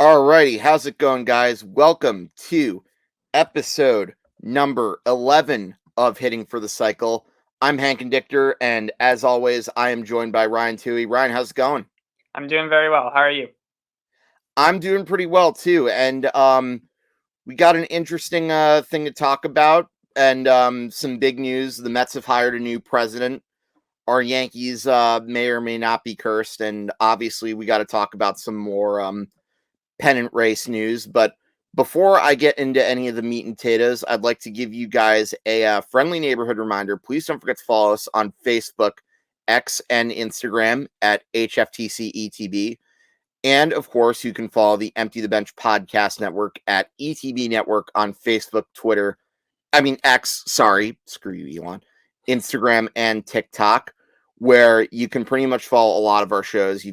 Alrighty, how's it going, guys? Welcome to episode number 11 of Hitting for the Cycle. I'm Hank Indictor, and as always, I am joined by Ryan Touhey. Ryan, how's it going? I'm doing very well. How are you? I'm doing pretty well too, and we got an interesting thing to talk about, and some big news. The Mets have hired a new president. Our Yankees may or may not be cursed, and obviously, we got to talk about some more pennant race news. But before I get into any of the meat and potatoes, I'd like to give you guys a friendly neighborhood reminder. Please don't forget to follow us on Facebook, X, and Instagram at HFTC And of course, you can follow the Empty the Bench podcast network at ETB Network on Facebook, X, sorry, screw you, Elon, Instagram and TikTok, where you can pretty much follow a lot of our shows.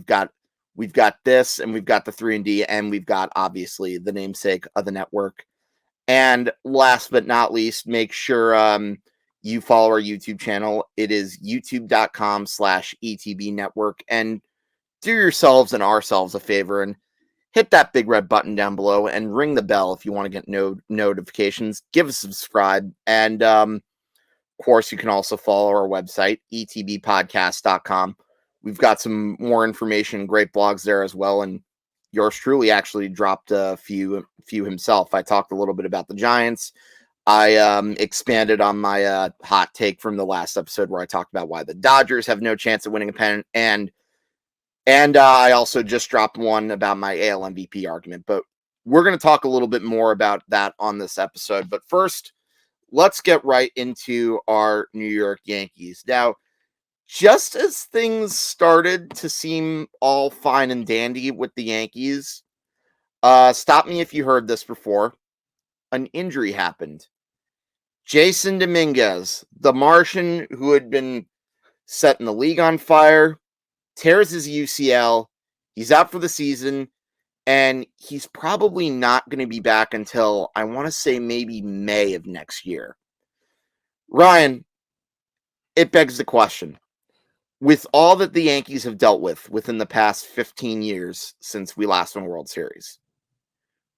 We've got this, and we've got the 3&D, and we've got obviously the namesake of the network. And last but not least, make sure you follow our YouTube channel. It is youtube.com/ETB network. And do yourselves and ourselves a favor and hit that big red button down below and ring the bell if you want to get notifications. Give us a subscribe. And of course, you can also follow our website, etbpodcast.com. We've got some more information, great blogs there as well. And yours truly actually dropped a few himself. I talked a little bit about the Giants. I expanded on my hot take from the last episode where I talked about why the Dodgers have no chance of winning a pennant. And I also just dropped one about my AL MVP argument. But we're going to talk a little bit more about that on this episode. But first, let's get right into our New York Yankees. Now, just as things started to seem all fine and dandy with the Yankees, stop me if you heard this before, an injury happened. Jason Dominguez, the Martian who had been setting the league on fire, tears his UCL. He's out for the season, and he's probably not going to be back until, I want to say, maybe May of next year. Ryan, it begs the question. With all that the Yankees have dealt with within the past 15 years since we last won a World Series,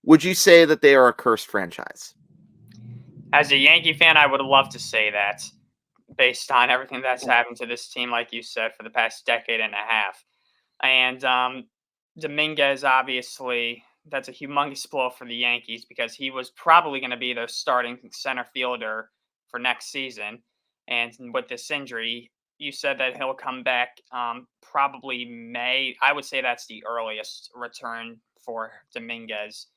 would you say that they are a cursed franchise? As a Yankee fan, I would love to say that based on everything that's happened to this team, like you said, for the past decade and a half. And Dominguez, obviously, that's a humongous blow for the Yankees because he was probably going to be their starting center fielder for next season. And with this injury, you said that he'll come back probably May. I would say that's the earliest return for Dominguez.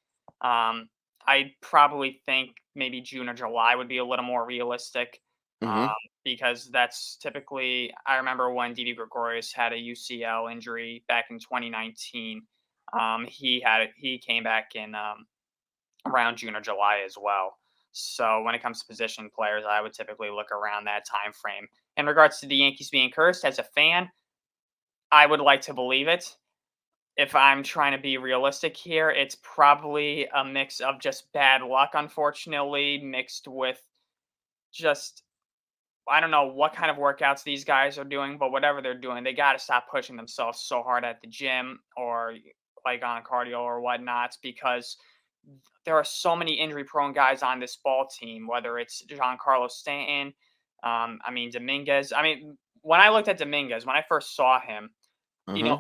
I probably think maybe June or July would be a little more realistic. Mm-hmm. Because that's typically, I remember when Didi Gregorius had a UCL injury back in 2019. He came back in around June or July as well. So when it comes to position players, I would typically look around that time frame. In regards to the Yankees being cursed, as a fan, I would like to believe it. If I'm trying to be realistic here, it's probably a mix of just bad luck, unfortunately, mixed with just I don't know what kind of workouts these guys are doing, but whatever they're doing, they got to stop pushing themselves so hard at the gym or like on cardio or whatnot because there are so many injury prone guys on this ball team, whether it's Giancarlo Stanton, Dominguez. When I looked at Dominguez, when I first saw him, Mm-hmm.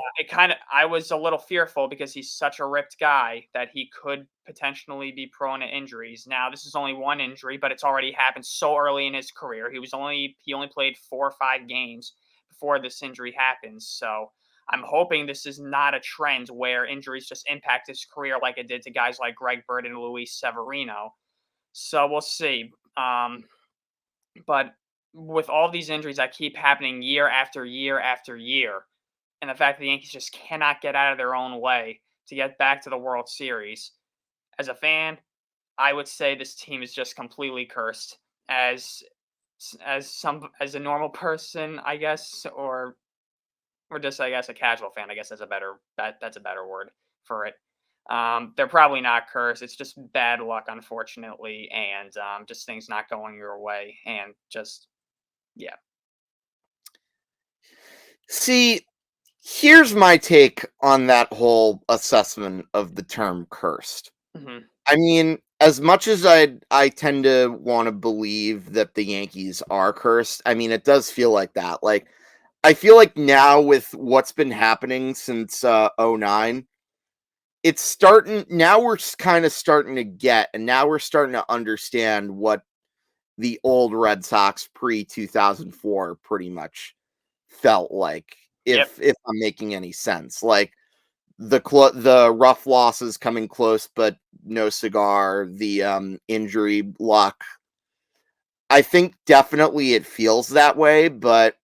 I was a little fearful because he's such a ripped guy that he could potentially be prone to injuries. Now, this is only one injury, but it's already happened so early in his career. He only played 4 or 5 games before this injury happens. So I'm hoping this is not a trend where injuries just impact his career like it did to guys like Greg Bird and Luis Severino. So we'll see. But with all these injuries that keep happening year after year after year, and the fact that the Yankees just cannot get out of their own way to get back to the World Series. As a fan, I would say this team is just completely cursed. As a normal person, I guess, or just I guess a casual fan, I guess that's a better word for it. They're probably not cursed. It's just bad luck, unfortunately, and just things not going your way, and just yeah. See, Here's my take on that whole assessment of the term cursed. Hmm. I mean, as much as I tend to want to believe that the Yankees are cursed, I mean, it does feel like that. Like, I feel like now with what's been happening since '09, it's starting now we're kind of starting to get and now we're starting to understand what the old Red Sox pre 2004 pretty much felt like, Yep. if I'm making any sense. Like the rough losses coming close but no cigar, the injury luck. I think definitely it feels that way, but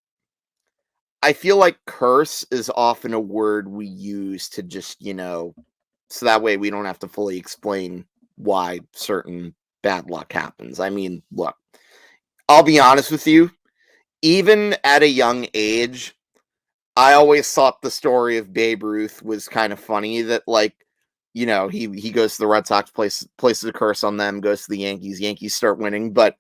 I feel like curse is often a word we use to just, so that way we don't have to fully explain why certain bad luck happens. I mean, look, I'll be honest with you, even at a young age, I always thought the story of Babe Ruth was kind of funny that, like, he goes to the Red Sox, places a curse on them, goes to the Yankees start winning, but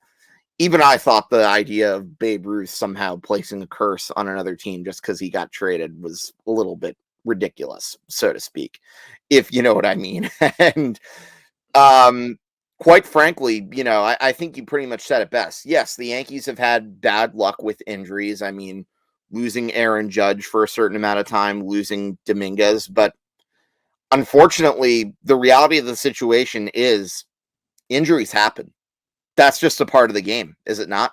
even I thought the idea of Babe Ruth somehow placing a curse on another team just because he got traded was a little bit ridiculous, so to speak, if you know what I mean. And um, quite frankly, I think you pretty much said it best. Yes, the Yankees have had bad luck with injuries. I mean, losing Aaron Judge for a certain amount of time, losing Dominguez, but unfortunately, the reality of the situation is injuries happen. That's just a part of the game, is it not?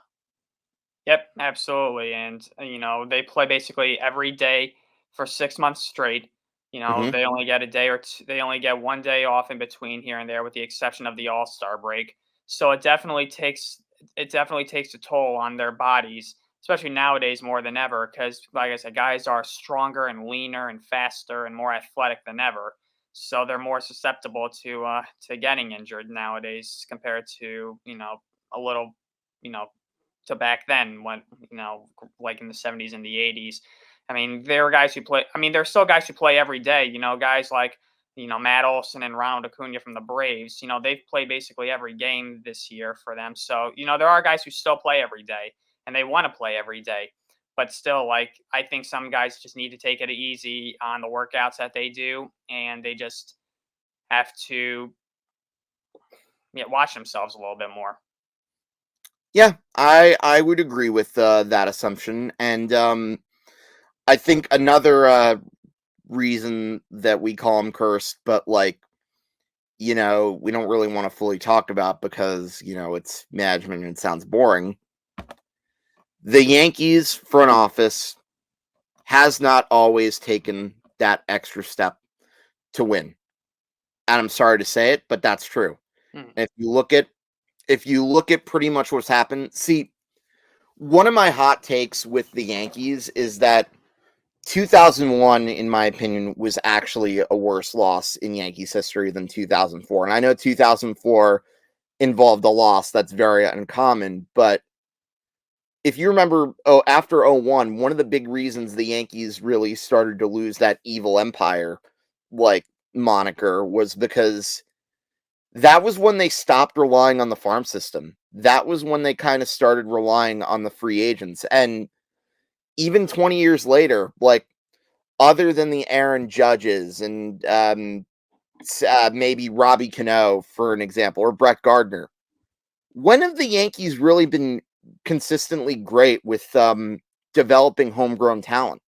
Yep, absolutely. And they play basically every day for 6 months straight. Hmm. They only get a day or two, they only get one day off in between here and there, with the exception of the All-Star break. So it definitely takes a toll on their bodies, especially nowadays more than ever. Because, like I said, guys are stronger and leaner and faster and more athletic than ever. So they're more susceptible to getting injured nowadays compared to a little you know to back then, when like in the 70s and the 80s. I mean, there are guys who play. I mean, there's still guys who play every day. Guys like Matt Olson and Ronald Acuna from the Braves. They've played basically every game this year for them. So there are guys who still play every day, and they want to play every day. But still, like, I think some guys just need to take it easy on the workouts that they do, and they just have to, yeah, watch themselves a little bit more. Yeah, I would agree with that assumption, and I think another reason that we call them cursed, but like we don't really want to fully talk about because it's management and it sounds boring. The Yankees front office has not always taken that extra step to win, and I'm sorry to say it, but that's true. Mhm. And if you look at pretty much what's happened, see, one of my hot takes with the Yankees is that 2001, in my opinion, was actually a worse loss in Yankees history than 2004. And I know 2004 involved a loss that's very uncommon, but if you remember, after '01, one of the big reasons the Yankees really started to lose that evil empire like moniker was because that was when they stopped relying on the farm system. That was when they kind of started relying on the free agents. And even 20 years later, like, other than the Aaron Judges and maybe Robbie Cano, for an example, or Brett Gardner, when have the Yankees really been consistently great with developing homegrown talent?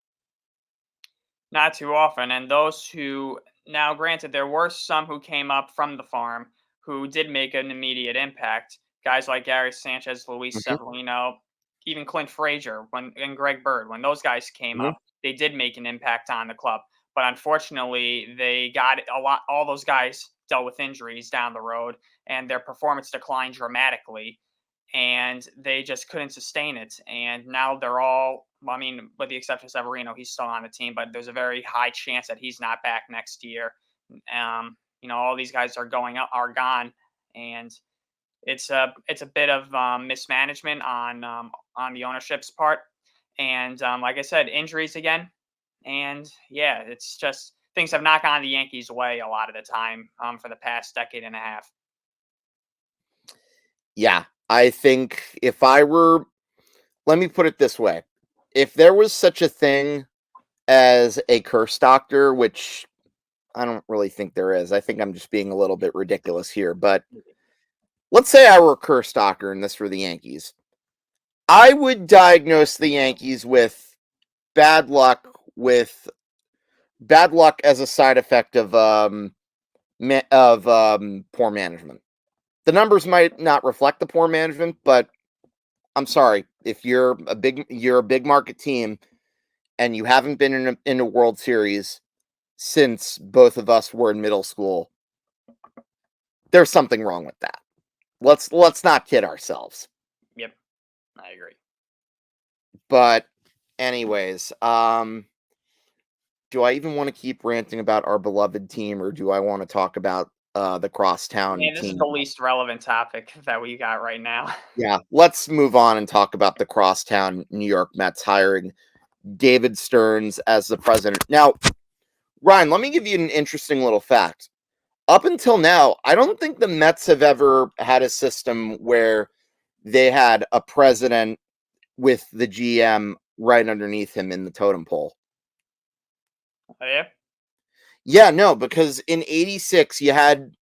Not too often. And those who, now granted, there were some who came up from the farm who did make an immediate impact. Guys like Gary Sanchez, Luis Hmm. Severino, even Clint Frazier, and Greg Bird, when those guys came Hmm. up, they did make an impact on the club. But unfortunately, they got a lot. All those guys dealt with injuries down the road, and their performance declined dramatically, and they just couldn't sustain it. And now they're all, well, I mean, with the exception of Severino, he's still on the team, but there's a very high chance that he's not back next year. All these guys are gone, and it's a bit of mismanagement on the ownership's part, and like I said, injuries again, and yeah, it's just things have not gone the Yankees' way a lot of the time for the past decade and a half. Yeah, I think if I were, let me put it this way, if there was such a thing as a curse doctor, which I don't really think there is. I think I'm just being a little bit ridiculous here. But let's say I were a curse doctor and this were the Yankees. I would diagnose the Yankees with bad luck with bad luck as a side effect of poor management. The numbers might not reflect the poor management, but I'm sorry if you're a big market team and you haven't been in a World Series since both of us were in middle school. There's something wrong with that. Let's not kid ourselves. Yep, I agree. But anyways, do I even want to keep ranting about our beloved team, or do I want to talk about the crosstown Man, this is team? the least relevant topic that we got right now. Yeah, let's move on and talk about the crosstown New York Mets hiring David Stearns as the president. Now, Ryan, let me give you an interesting little fact. Up until now, I don't think the Mets have ever had a system where they had a president with the GM right underneath him in the totem pole. Oh, yeah? Yeah, no, because in 86, you had,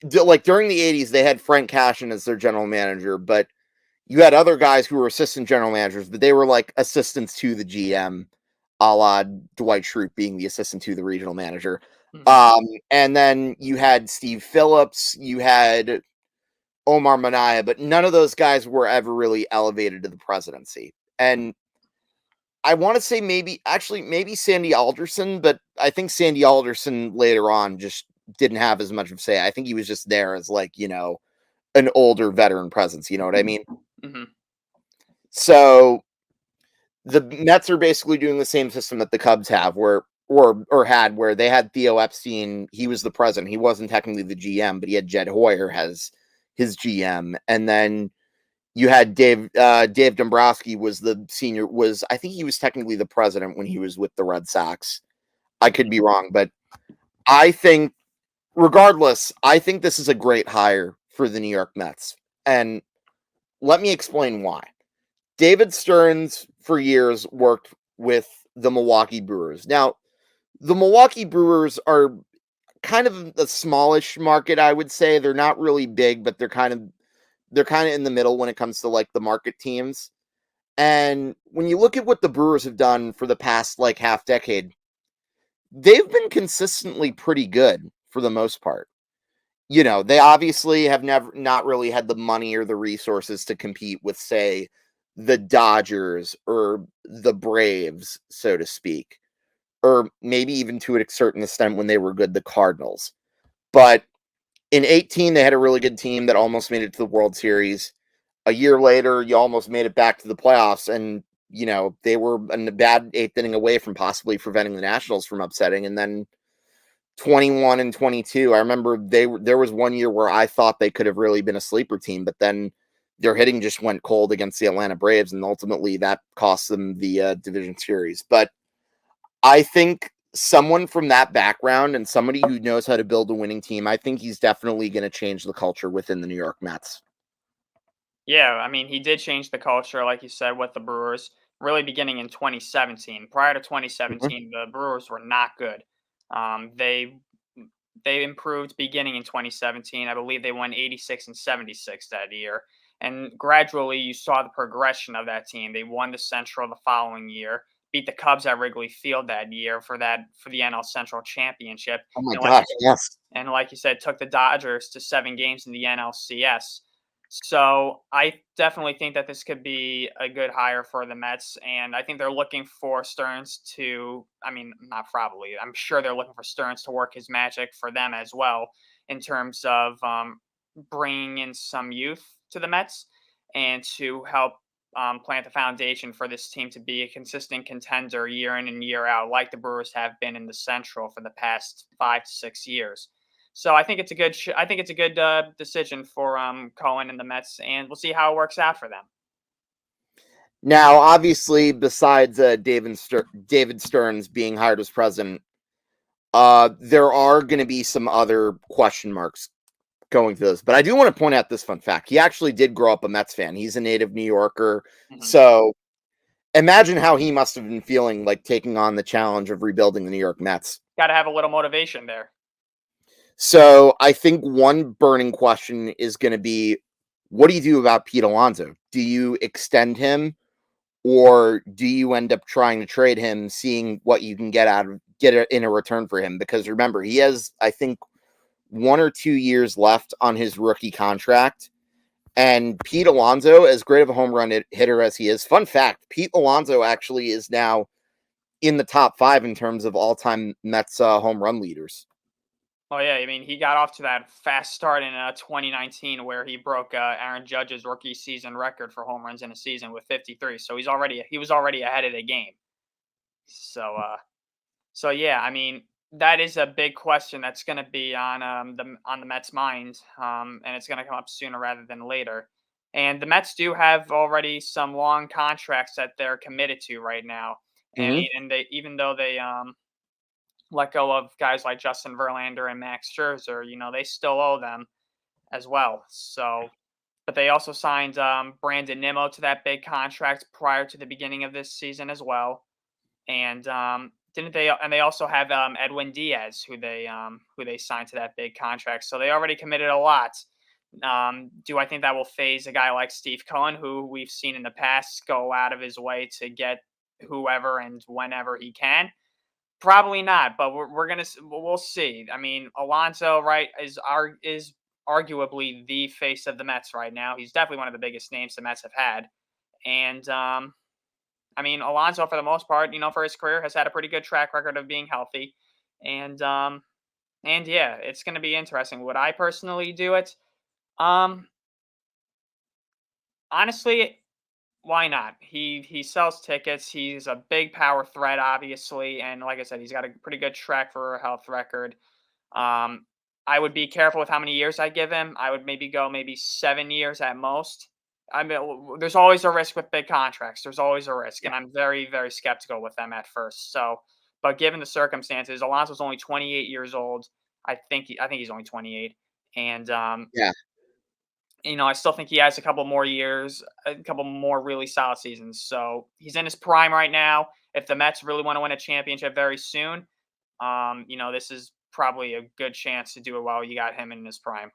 like, during the 80s, they had Frank Cashin as their general manager, but you had other guys who were assistant general managers, but they were like assistants to the GM, a la Dwight Schrute being the assistant to the regional manager. And then you had Steve Phillips, you had Omar Minaya, but none of those guys were ever really elevated to the presidency. And I want to say maybe Sandy Alderson, but I think Sandy Alderson later on just didn't have as much of a say. I think he was just there as, like, an older veteran presence. You know what I mean? Mm-hmm. So the Mets are basically doing the same system that the Cubs have, where they had Theo Epstein. He was the president. He wasn't technically the GM, but he had Jed Hoyer as his GM, and then you had Dave Dombrowski was the senior. I think he was technically the president when he was with the Red Sox. I could be wrong, but I think, regardless, I think this is a great hire for the New York Mets, and let me explain why. David Stearns, for years, worked with the Milwaukee Brewers. Now, the Milwaukee Brewers are kind of a smallish market, I would say. They're not really big, but they're kind of in the middle when it comes to, like, the market teams. And when you look at what the Brewers have done for the past, like, half decade, they've been consistently pretty good for the most part. They obviously have not really had the money or the resources to compete with, say, the Dodgers or the Braves, so to speak, or maybe even to a certain extent when they were good, the Cardinals. But in 18, they had a really good team that almost made it to the World Series. A year later, you almost made it back to the playoffs, and they were a bad eighth inning away from possibly preventing the Nationals from upsetting. And then 21 and 22, I remember there was one year where I thought they could have really been a sleeper team, but then their hitting just went cold against the Atlanta Braves, and ultimately that cost them the division series. But I think someone from that background and somebody who knows how to build a winning team, I think he's definitely going to change the culture within the New York Mets. Yeah, I mean, he did change the culture, like you said, with the Brewers, really beginning in 2017. Prior to Mhm. 2017, the Brewers were not good. They improved beginning in 2017. I believe they won 86 and 76 that year. And gradually, you saw the progression of that team. They won the Central the following year, beat the Cubs at Wrigley Field that year for the NL Central Championship. Oh my And like gosh, yes. like you said, took the Dodgers to 7 games in the NLCS. So I definitely think that this could be a good hire for the Mets, and I think they're looking for Stearns to. I mean, not probably. I'm sure they're looking for Stearns to work his magic for them as well in terms of bringing in some youth to the Mets and to help plant the foundation for this team to be a consistent contender year in and year out, like the Brewers have been in the Central for the past 5 to 6 years. So I think it's a good. I think it's a good decision for Cohen and the Mets, and we'll see how it works out for them. Now, obviously, besides David Stearns being hired as president, there are going to be some other question marks going through this. But I do want to point out this fun fact. He actually did grow up a Mets fan. He's a native New Yorker. Mhm. So Imagine how he must have been feeling like taking on the challenge of rebuilding the New York Mets. Got to have a little motivation there. So I think one burning question is going to be, what do you do about Pete Alonso? Do you extend him, or do you end up trying to trade him, seeing what you can get in a return for him? Because remember, he has, I think, 1 or 2 years left on his rookie contract. And Pete Alonso, as great of a home run hitter as he is, fun fact, Pete Alonso actually is now in the top 5 in terms of all-time Mets home run leaders. Oh yeah, I mean he got off to that fast start in 2019 where he broke Aaron Judge's rookie season record for home runs in a season with 53. So he was already ahead of the game. So so yeah, I mean that is a big question that's going to be on the Mets' mind, and it's going to come up sooner rather than later. And the Mets do have already some long contracts that they're committed to right now. I Mm-hmm. mean, and they even though they let go of guys like Justin Verlander and Max Scherzer, they still owe them as well. So, but they also signed Brandon Nimmo to that big contract prior to the beginning of this season as well. And didn't they? And they also have Edwin Diaz, who they signed to that big contract. So they already committed a lot. Do I think that will phase a guy like Steve Cohen, who we've seen in the past go out of his way to get whoever and whenever he can? Probably not, but we're gonna we'll see. I mean, Alonso, right, is arguably the face of the Mets right now. He's definitely one of the biggest names the Mets have had, and I mean, Alonso for the most part, for his career, has had a pretty good track record of being healthy, and yeah, it's gonna be interesting. Would I personally do it? Um, Honestly, why not? He sells tickets. He's a big power threat, obviously, and like I said, he's got a pretty good track for a health record. Um, I would be careful with how many years I give him. I would maybe go 7 years at most. I mean, there's always a risk with big contracts. There's always a risk, Yeah. and I'm very, very skeptical with them at first. So, but given the circumstances, Alonso's only 28 years old. I think he's only 28, and Yeah. I still think he has a couple more years, a couple more really solid seasons. So he's in his prime right now. If the Mets really want to win a championship very soon, this is probably a good chance to do it while you got him in his prime.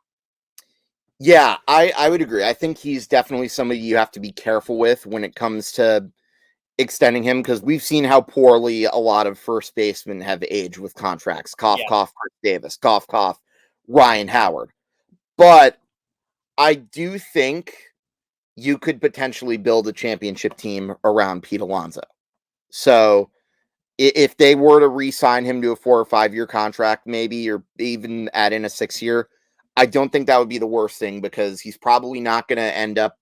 Yeah, I would agree. I think he's definitely somebody you have to be careful with when it comes to extending him, because we've seen how poorly a lot of first basemen have aged with contracts. Cough, Yes. cough, Chris Davis. Cough, cough, Ryan Howard. But I do think you could potentially build a championship team around Pete Alonso. So if they were to re-sign him to a 4 or 5 year contract, maybe, or even add in a 6 year, I don't think that would be the worst thing, because he's probably not going to end up.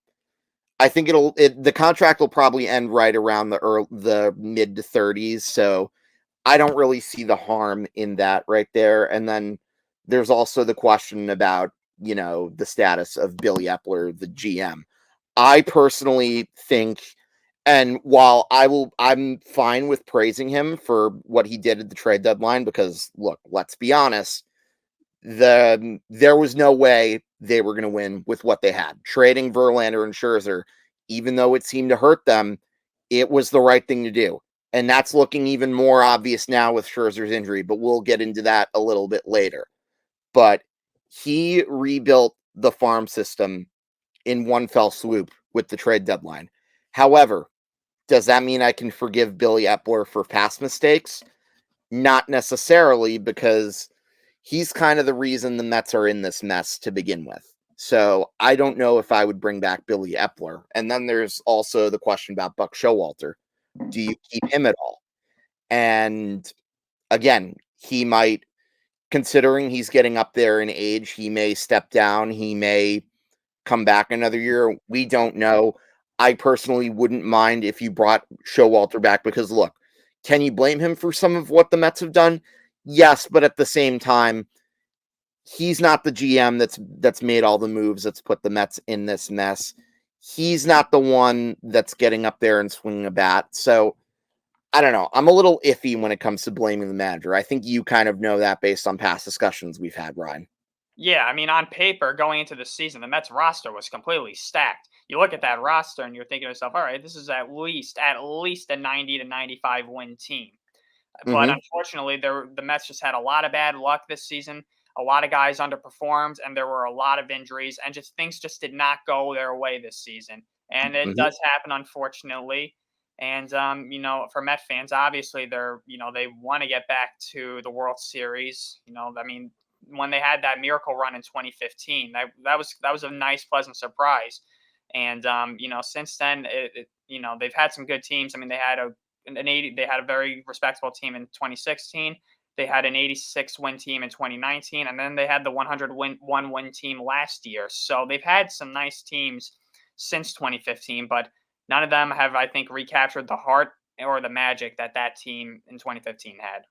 I think the contract will probably end right around the mid to 30s. So I don't really see the harm in that right there. And then there's also the question about, the status of Billy Epler, the GM. I personally think, and while I'm fine with praising him for what he did at the trade deadline, because look, let's be honest, there was no way they were going to win with what they had. Trading Verlander and Scherzer, even though it seemed to hurt them, it was the right thing to do. And that's looking even more obvious now with Scherzer's injury, but we'll get into that a little bit later. But he rebuilt the farm system in one fell swoop with the trade deadline. However, does that mean I can forgive Billy Epler for past mistakes? Not necessarily, because he's kind of the reason the Mets are in this mess to begin with. So I don't know if I would bring back Billy Epler. And then there's also the question about Buck Showalter. Do you keep him at all? And again, he might, considering he's getting up there in age, he may step down. He may come back another year. We don't know. I personally wouldn't mind if you brought Showalter back, because look, can you blame him for some of what the Mets have done? Yes, but at the same time, he's not the GM that's made all the moves that's put the Mets in this mess. He's not the one that's getting up there and swinging a bat. So I don't know. I'm a little iffy when it comes to blaming the manager. I think you kind of know that based on past discussions we've had, Ryan. Yeah, I mean, on paper, going into the season, the Mets roster was completely stacked. You look at that roster and you're thinking to yourself, all right, this is at least a 90 to 95 win team. But Hmm. unfortunately, the Mets just had a lot of bad luck this season. A lot of guys underperformed, and there were a lot of injuries, and just things just did not go their way this season. And it Hmm. does happen, unfortunately. And for Met fans, obviously they want to get back to the World Series. I mean, when they had that miracle run in 2015, that was a nice, pleasant surprise. And since then, they've had some good teams. I mean, they had a very respectable team in 2016. They had an 86 win team in 2019, and then they had the 101 win team last year. So they've had some nice teams since 2015, but none of them have, I think, recaptured the heart or the magic that team in 2015 had.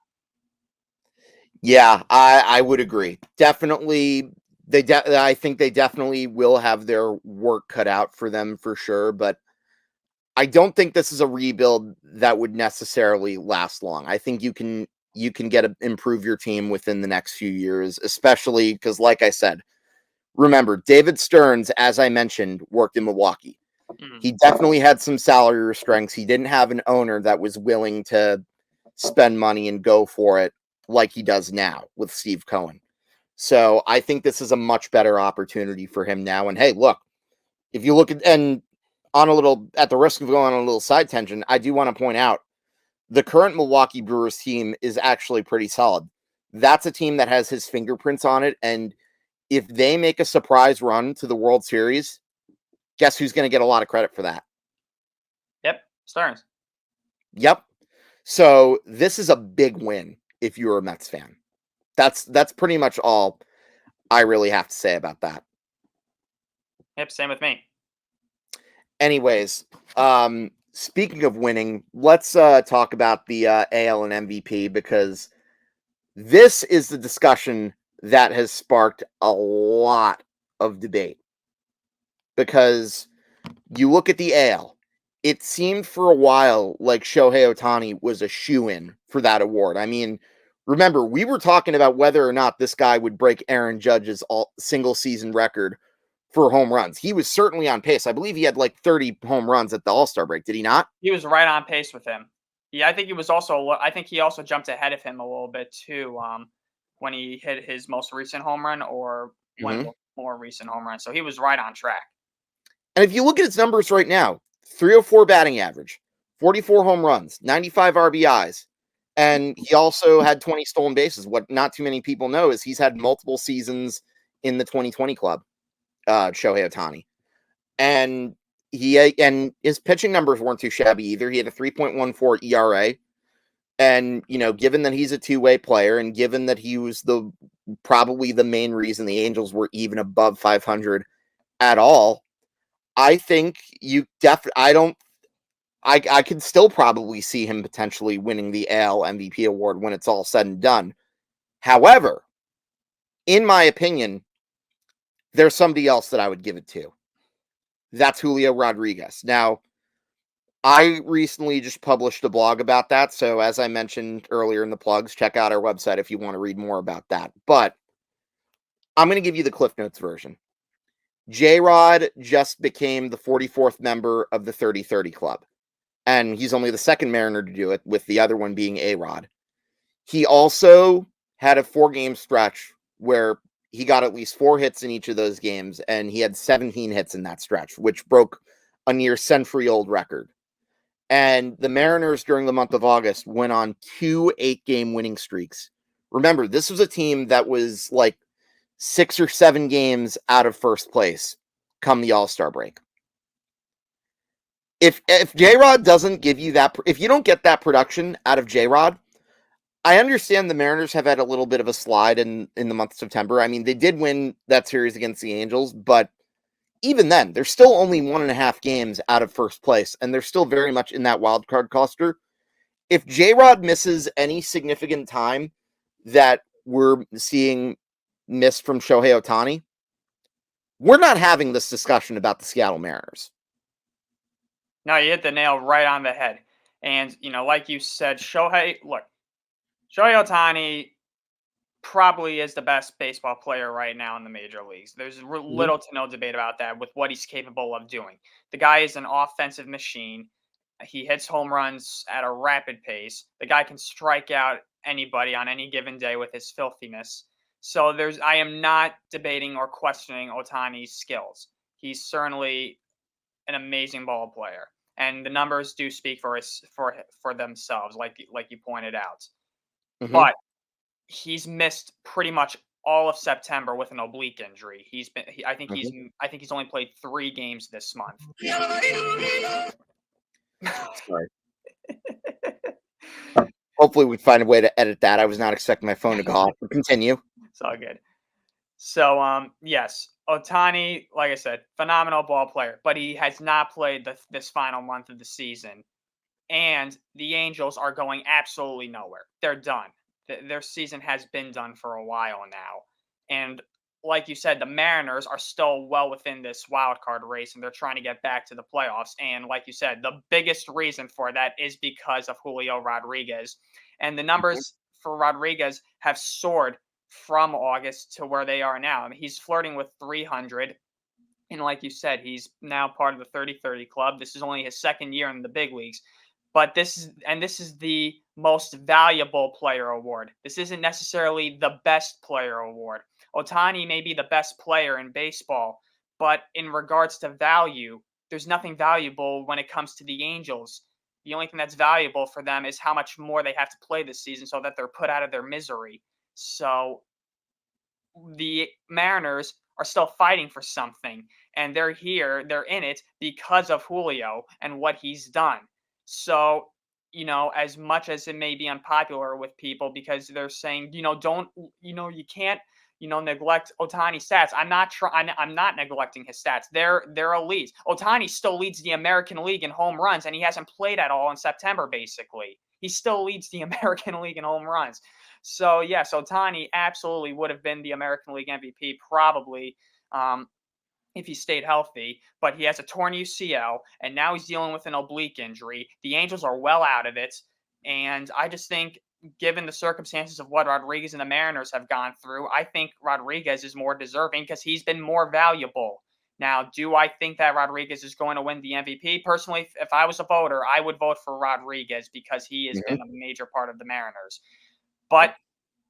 Yeah, I would agree. Definitely, I think they definitely will have their work cut out for them for sure. But I don't think this is a rebuild that would necessarily last long. I think you can improve your team within the next few years, especially because, like I said, remember David Stearns, as I mentioned, worked in Milwaukee. Mhm. He definitely had some salary restraints. He didn't have an owner that was willing to spend money and go for it like he does now with Steve Cohen. So I think this is a much better opportunity for him now. And hey, look, if you look at and on a little at the risk of going on a little side tangent, I do want to point out the current Milwaukee Brewers team is actually pretty solid. That's a team that has his fingerprints on it. And if they make a surprise run to the World Series, guess who's going to get a lot of credit for that? Yep, Stearns. Yep. So this is a big win if you're a Mets fan. That's pretty much all I really have to say about that. Yep, same with me. Anyways, speaking of winning, let's talk about the AL and MVP because this is the discussion that has sparked a lot of debate. Because you look at the AL, it seemed for a while like Shohei Ohtani was a shoe-in for that award. I mean, remember, we were talking about whether or not this guy would break Aaron Judge's single season record for home runs. He was certainly on pace. I believe he had like 30 home runs at the All-Star break. Did he not? He was right on pace with him. Yeah, I think he also jumped ahead of him a little bit too, when he hit his most recent home run or one of Mm-hmm. the more recent home runs. So he was right on track. And if you look at his numbers right now, 304 batting average, 44 home runs, 95 RBIs, and he also had 20 stolen bases. What not too many people know is he's had multiple seasons in the 2020 club, Shohei Ohtani. And and his pitching numbers weren't too shabby either. He had a 3.14 ERA. And, given that he's a two-way player and given that he was probably the main reason the Angels were even above 500 at all, I think I could still probably see him potentially winning the AL MVP award when it's all said and done. However, in my opinion, there's somebody else that I would give it to. That's Julio Rodriguez. Now, I recently just published a blog about that. So, as I mentioned earlier in the plugs, check out our website if you want to read more about that. But I'm going to give you the Cliff Notes version. J Rod just became the 44th member of the 30-30 Club. And he's only the second Mariner to do it, with the other one being A-Rod. He also had a 4-game stretch where he got at least 4 hits in each of those games, and he had 17 hits in that stretch, which broke a near century-old record. And the Mariners, during the month of August, went on 2 8-game winning streaks. Remember, this was a team that was like 6 or 7 games out of first place come the All-Star break. If J-Rod doesn't give you that, if you don't get that production out of J-Rod, I understand the Mariners have had a little bit of a slide in the month of September. I mean, they did win that series against the Angels, but even then, they're still only 1.5 games out of first place, and they're still very much in that wild card cluster. If J-Rod misses any significant time that we're seeing missed from Shohei Ohtani, we're not having this discussion about the Seattle Mariners. No, you hit the nail right on the head. And like you said, Shohei Ohtani probably is the best baseball player right now in the major leagues. There's Mhm. little to no debate about that with what he's capable of doing. The guy is an offensive machine. He hits home runs at a rapid pace. The guy can strike out anybody on any given day with his filthiness. So I am not debating or questioning Otani's skills. He's certainly an amazing ball player, and the numbers do speak for themselves, like you pointed out. Mhm. But he's missed pretty much all of September with an oblique injury. Mhm. I think he's only played 3 games this month. Sorry. Hopefully, we find a way to edit that. I was not expecting my phone to go off. But continue. It's all good. So, yes, Otani, like I said, phenomenal ball player, but he has not played this final month of the season. And the Angels are going absolutely nowhere. They're done. Their season has been done for a while now. And like you said, the Mariners are still well within this wild card race and they're trying to get back to the playoffs. And like you said, the biggest reason for that is because of Julio Rodriguez. And the Mhm. numbers for Rodriguez have soared from August to where they are now. I mean, he's flirting with 300. And like you said, he's now part of the 30-30 club. This is only his second year in the big leagues. But this is the most valuable player award. This isn't necessarily the best player award. Otani may be the best player in baseball, but in regards to value, there's nothing valuable when it comes to the Angels. The only thing that's valuable for them is how much more they have to play this season so that they're put out of their misery. So the Mariners are still fighting for something, and they're in it because of Julio and what he's done. So, as much as it may be unpopular with people because they're saying, don't, you can't, neglect Otani's stats. I'm not neglecting his stats. They're elite. Otani still leads the American League in home runs, and he hasn't played at all in September. Basically, he still leads the American League in home runs. So yes, Otani absolutely would have been the American League MVP probably um, if he stayed healthy, but he has a torn UCL and now he's dealing with an oblique injury. The Angels are well out of it, and I just think, given the circumstances of what Rodriguez and the Mariners have gone through, I think Rodriguez is more deserving because he's been more valuable. Now, do I think that Rodriguez is going to win the MVP? Personally, if I was a voter, I would vote for Rodriguez because he has Mhm. been a major part of the Mariners. But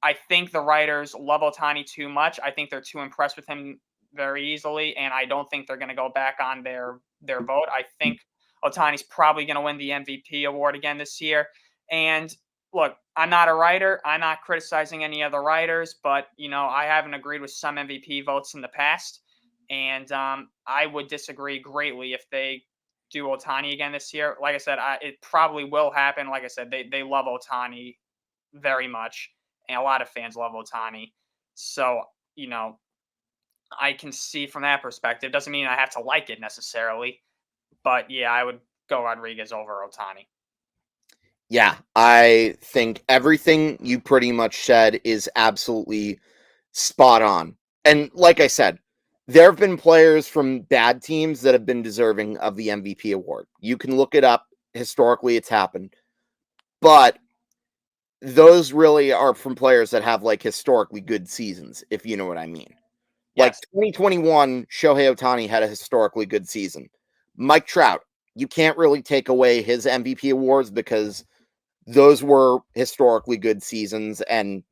I think the writers love Otani too much. I think they're too impressed with him very easily, and I don't think they're going to go back on their vote. I think Otani's probably going to win the MVP award again this year. And look, I'm not a writer. I'm not criticizing any other writers, but I haven't agreed with some MVP votes in the past, and I would disagree greatly if they do Otani again this year. Like I said, it probably will happen. Like I said, they love Otani very much, and a lot of fans love Otani. So, you know, I can see from that perspective. Doesn't mean I have to like it necessarily, but yeah, I would go Rodriguez over Otani. Yeah, I think everything you pretty much said is absolutely spot on. And like I said, there have been players from bad teams that have been deserving of the MVP award. You can look it up. Historically, it's happened. But those really are from players that have like historically good seasons, if you know what I mean. Like Yes. 2021, Shohei Ohtani had a historically good season. Mike Trout, you can't really take away his MVP awards because those were historically good seasons. And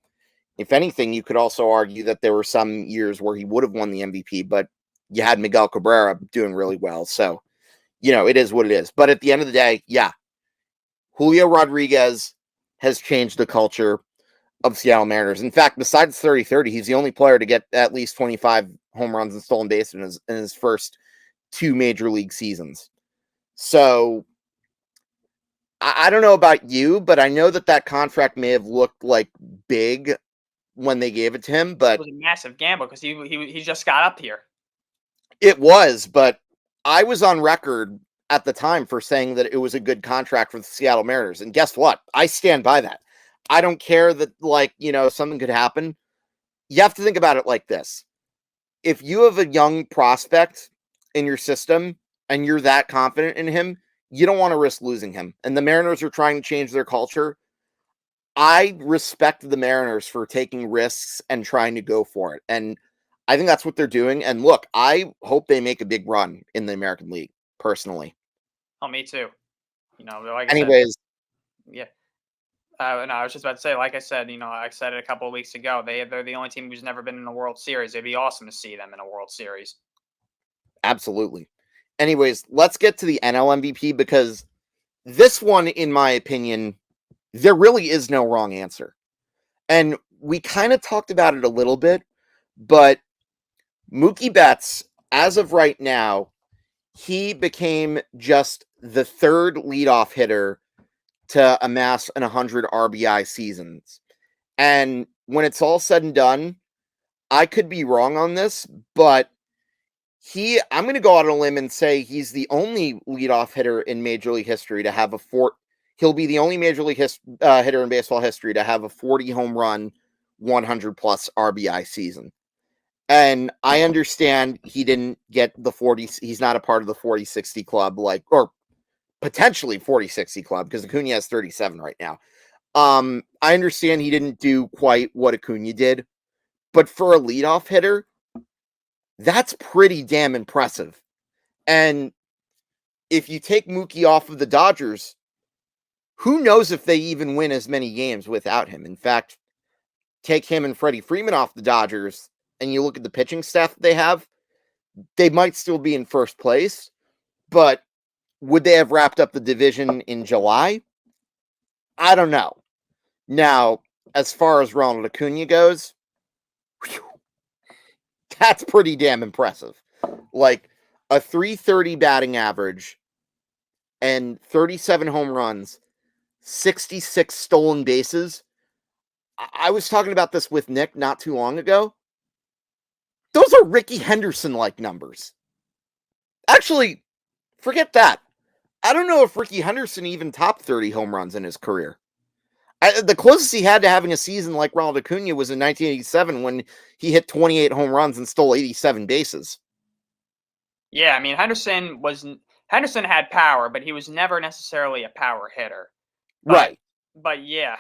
if anything, you could also argue that there were some years where he would have won the MVP, but you had Miguel Cabrera doing really well. So, it is what it is. But at the end of the day, yeah, Julio Rodriguez has changed the culture of Seattle Mariners. In fact, besides 30-30, he's the only player to get at least 25 home runs and stolen bases in his first 2 major league seasons. So I don't know about you, but I know that contract may have looked like big when they gave it to him, It but was a massive gamble because he just got up here. it was. But I was on record at the time for saying that it was a good contract for the Seattle Mariners. And guess what? I stand by that. I don't care that, something could happen. You have to think about it like this. If you have a young prospect in your system and you're that confident in him, you don't want to risk losing him. And the Mariners are trying to change their culture. I respect the Mariners for taking risks and trying to go for it. And I think that's what they're doing. And look, I hope they make a big run in the American League, personally. Oh, me too. Like I said, Anyways, yeah. No, I was just about to say, like I said, I said it a couple of weeks ago. They're the only team who's never been in a World Series. It'd be awesome to see them in a World Series. absolutely. Anyways, let's get to the NL MVP because this one, in my opinion, there really is no wrong answer. And we kind of talked about it a little bit, but Mookie Betts, as of right now, he became just the third leadoff hitter to amass an 100 RBI seasons. And when it's all said and done, I could be wrong on this, but I'm going to go out on a limb and say he's the only leadoff hitter in Major League history to have he'll be the only Major League hitter in baseball history to have a 40 home run, 100 plus RBI season. And I understand he didn't get the 40, he's not a part of the 40-60 club, or potentially 40-60 club, because Acuna has 37 right now. I understand he didn't do quite what Acuna did, but for a leadoff hitter, that's pretty damn impressive. And if you take Mookie off of the Dodgers, who knows if they even win as many games without him. In fact, take him and Freddie Freeman off the Dodgers, and you look at the pitching staff they have, they might still be in first place, but would they have wrapped up the division in July? I don't know. Now, as far as Ronald Acuna goes, whew, that's pretty damn impressive. Like a 330 batting average and 37 home runs, 66 stolen bases. I was talking about this with Nick not too long ago. Those are Ricky Henderson-like numbers. Actually, forget that. I don't know if Ricky Henderson even topped 30 home runs in his career. The closest he had to having a season like Ronald Acuna was in 1987 when he hit 28 home runs and stole 87 bases. Yeah, I mean Henderson had power, but he was never necessarily a power hitter. Right. But yeah,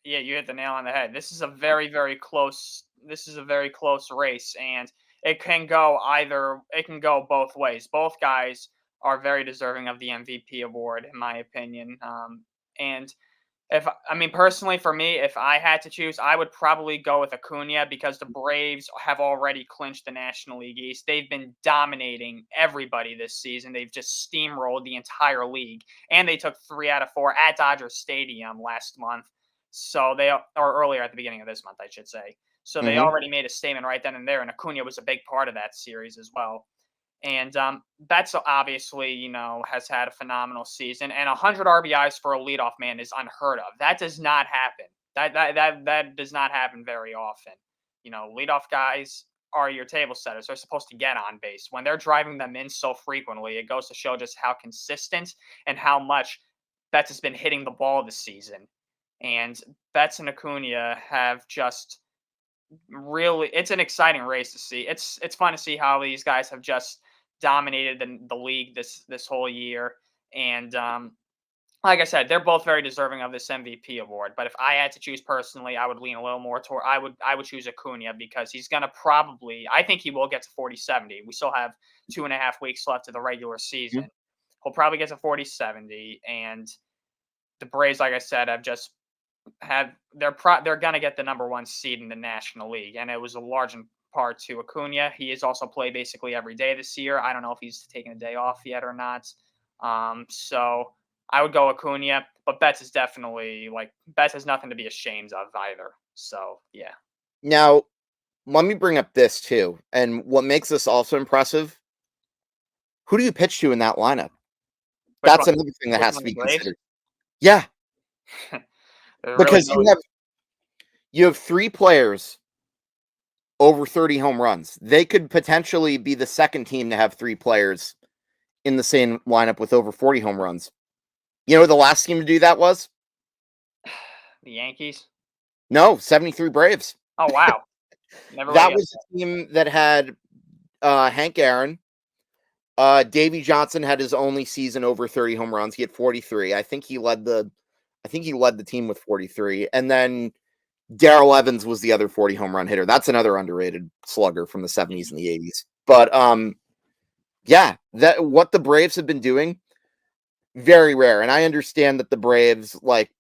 yeah, you hit the nail on the head. This is a very, very close. This is a very close race, and it can go either. It can go both ways. Both guys are very deserving of the MVP award, in my opinion. And personally, for me, if I had to choose, I would probably go with Acuna because the Braves have already clinched the National League East. They've been dominating everybody this season. They've just steamrolled the entire league, and they took 3 out of 4 at Dodger Stadium last month. Or earlier at the beginning of this month, I should say. So they already made a statement right then and there, and Acuna was a big part of that series as well. And that's obviously, has had a phenomenal season. And 100 RBIs for a leadoff man is unheard of. That does not happen. That does not happen very often. Leadoff guys are your table setters. They're supposed to get on base. When they're driving them in so frequently, it goes to show just how consistent and how much Betts has been hitting the ball this season. And Betts and Acuna have just really, it's an exciting race to see. It's fun to see how these guys have just dominated the league this whole year. And like I said, they're both very deserving of this MVP award. But if I had to choose personally, I would lean a little more toward I would choose Acuna because he's gonna I think he will get to 40-70. We still have 2.5 weeks left of the regular season. He'll probably get to 40-70. And the Braves, like I said, they're gonna get the number 1 seed in the National League. And it was a large part to Acuna. He has also played basically every day this year. I don't know if he's taken a day off yet or not. So I would go Acuna, but Betts is definitely Betts has nothing to be ashamed of either. So yeah. Now, let me bring up this too. And what makes this also impressive, who do you pitch to in that lineup? That's another thing that has to be considered. Yeah. Because you have 3 players over 30 home runs. They could potentially be the second team to have 3 players in the same lineup with over 40 home runs. You know who the last team to do that was? The Yankees? No, 73 Braves. Oh, wow. That was the team that had Hank Aaron. Davey Johnson had his only season over 30 home runs. He had 43. I think he led the I think he led the team with 43. And then Darrell Evans was the other 40 home run hitter. That's another underrated slugger from the 70s and the 80s. But yeah, that what the Braves have been doing, very rare. And I understand that the Braves, like,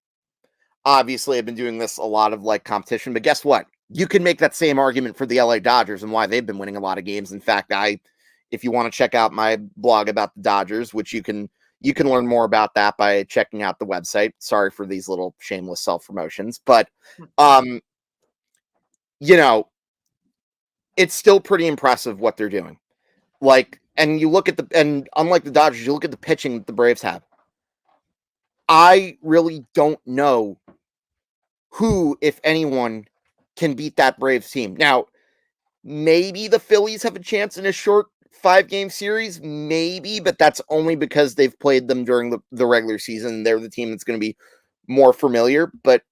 obviously have been doing this a lot of like competition, but guess what? You can make that same argument for the LA Dodgers and why they've been winning a lot of games. In fact, if you want to check out my blog about the Dodgers, which you can learn more about that by checking out the website. Sorry for these little shameless self-promotions, but you know, it's still pretty impressive what they're doing. Like, and you look at and unlike the Dodgers, you look at the pitching that the Braves have. I really don't know who, if anyone, can beat that Braves team. Now, maybe the Phillies have a chance in a short 5-game series, maybe, but that's only because they've played them during the regular season. They're the team that's going to be more familiar, but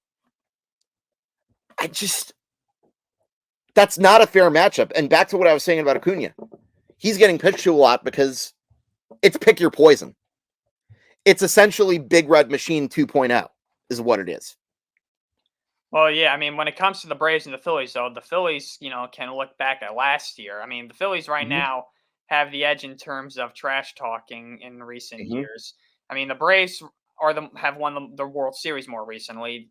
that's not a fair matchup. And back to what I was saying about Acuna. He's getting pitched to a lot because it's pick your poison. It's essentially Big Red Machine 2.0 is what it is. Well, yeah, I mean, when it comes to the Braves and the Phillies, though, the Phillies, can look back at last year. I mean, the Phillies right now have the edge in terms of trash talking in recent years. I mean, the Braves have won the World Series more recently,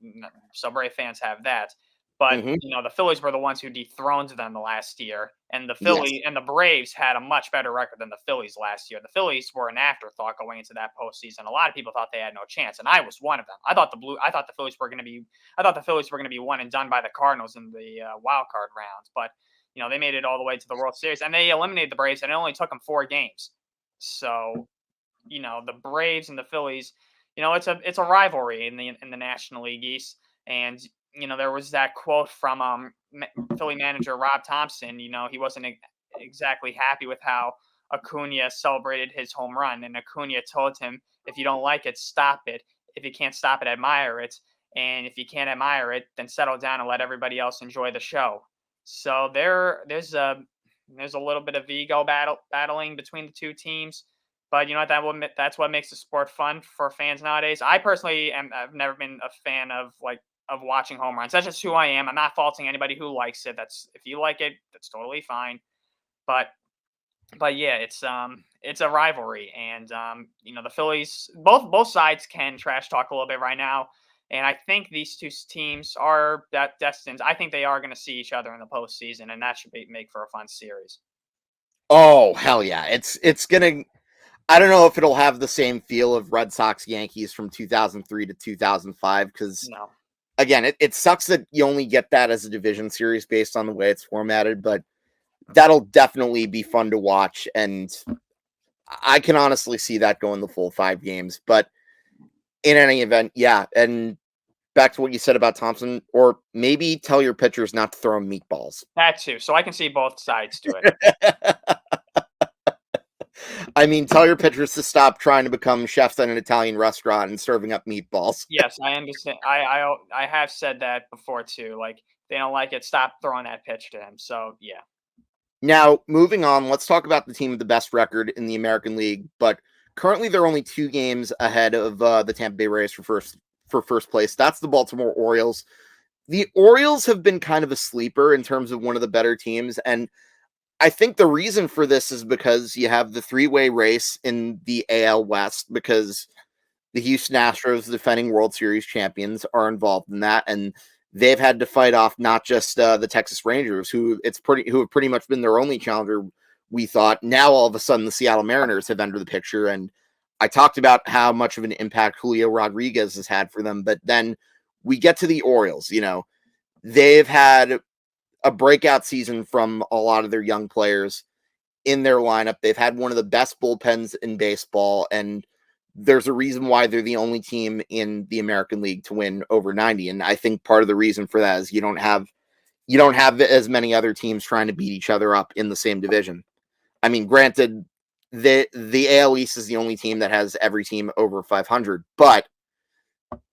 so Brave fans have that. But the Phillies were the ones who dethroned them the last year, and the Braves had a much better record than the Phillies last year. The Phillies were an afterthought going into that postseason. A lot of people thought they had no chance, and I was one of them. I thought the Phillies were going to be one and done by the Cardinals in the wild card rounds, but they made it all the way to the World Series, and they eliminated the Braves, and it only took them 4 games. So, the Braves and the Phillies, it's a rivalry in the National League East, and there was that quote from Philly manager Rob Thompson. He wasn't exactly happy with how Acuna celebrated his home run, and Acuna told him, "If you don't like it, stop it. If you can't stop it, admire it. And if you can't admire it, then settle down and let everybody else enjoy the show." So there's a little bit of ego battling between the two teams, but that's what makes the sport fun for fans nowadays. I personally I've never been a fan of watching home runs. That's just who I am. I'm not faulting anybody who likes it. If you like it, that's totally fine. But yeah, it's a rivalry, and the Phillies, both sides can trash talk a little bit right now, and I think these two teams are destined. I think they are going to see each other in the postseason, and that should make for a fun series. Oh hell yeah! It's gonna. I don't know if it'll have the same feel of Red Sox Yankees from 2003 to 2005 because. No. Again, it sucks that you only get that as a division series based on the way it's formatted, but that'll definitely be fun to watch, and I can honestly see that going the full 5 games. But in any event, yeah, and back to what you said about Thompson, or maybe tell your pitchers not to throw him meatballs. That too, so I can see both sides to it. I mean, tell your pitchers to stop trying to become chefs at an Italian restaurant and serving up meatballs. Yes, I understand. I have said that before too. Like, they don't like it, stop throwing that pitch to him. So yeah. Now, moving on, let's talk about the team with the best record in the American League. But currently, they're only 2 games ahead of the Tampa Bay Rays for first place. That's the Baltimore Orioles. The Orioles have been kind of a sleeper in terms of one of the better teams, and I think the reason for this is because you have the 3-way race in the AL West, because the Houston Astros, the defending World Series champions, are involved in that, and they've had to fight off not just the Texas Rangers, who have pretty much been their only challenger. We thought. Now all of a sudden the Seattle Mariners have entered the picture, and I talked about how much of an impact Julio Rodriguez has had for them, but then we get to the Orioles. They've had a breakout season from a lot of their young players in their lineup. They've had one of the best bullpens in baseball, and there's a reason why they're the only team in the American League to win over 90. And I think part of the reason for that is you don't have as many other teams trying to beat each other up in the same division. I mean, granted, the AL East is the only team that has every team over 500, but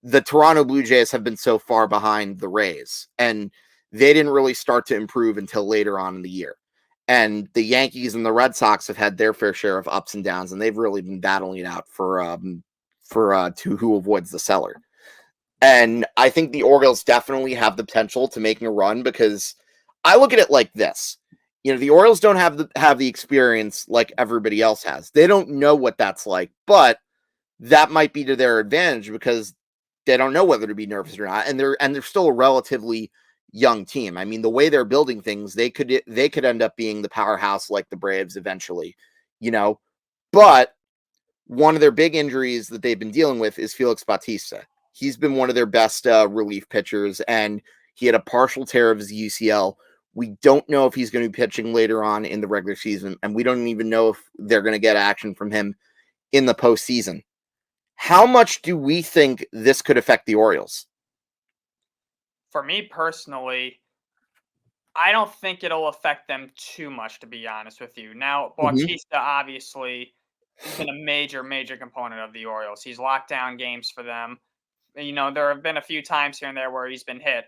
the Toronto Blue Jays have been so far behind the Rays, and they didn't really start to improve until later on in the year. And the Yankees and the Red Sox have had their fair share of ups and downs, and they've really been battling it out for who avoids the cellar. And I think the Orioles definitely have the potential to making a run because I look at it like this. The Orioles don't have the experience like everybody else has. They don't know what that's like, but that might be to their advantage because they don't know whether to be nervous or not, and they're still a relatively young team. I mean, the way they're building things, they could end up being the powerhouse like the Braves eventually, you know. But one of their big injuries that they've been dealing with is Felix Bautista. He's been one of their best relief pitchers, and he had a partial tear of his UCL. We don't know if he's going to be pitching later on in the regular season, and we don't even know if they're going to get action from him in the postseason. How much do we think this could affect the Orioles? For me personally, I don't think it'll affect them too much, to be honest with you. Now, Mm-hmm. Bautista obviously has been a major, major component of the Orioles. He's locked down games for them. There have been a few times here and there where he's been hit,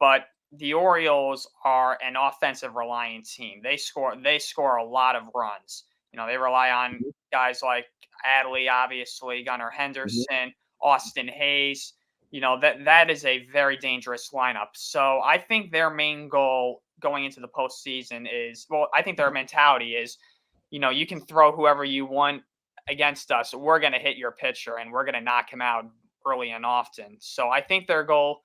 but the Orioles are an offensive reliant team. They score a lot of runs. They rely on guys like Adley, obviously, Gunnar Mm-hmm. Henderson, Austin Hayes. That is a very dangerous lineup. So I think their main goal going into the postseason is, well, I think their mentality is, you can throw whoever you want against us. We're going to hit your pitcher and we're going to knock him out early and often. So I think their goal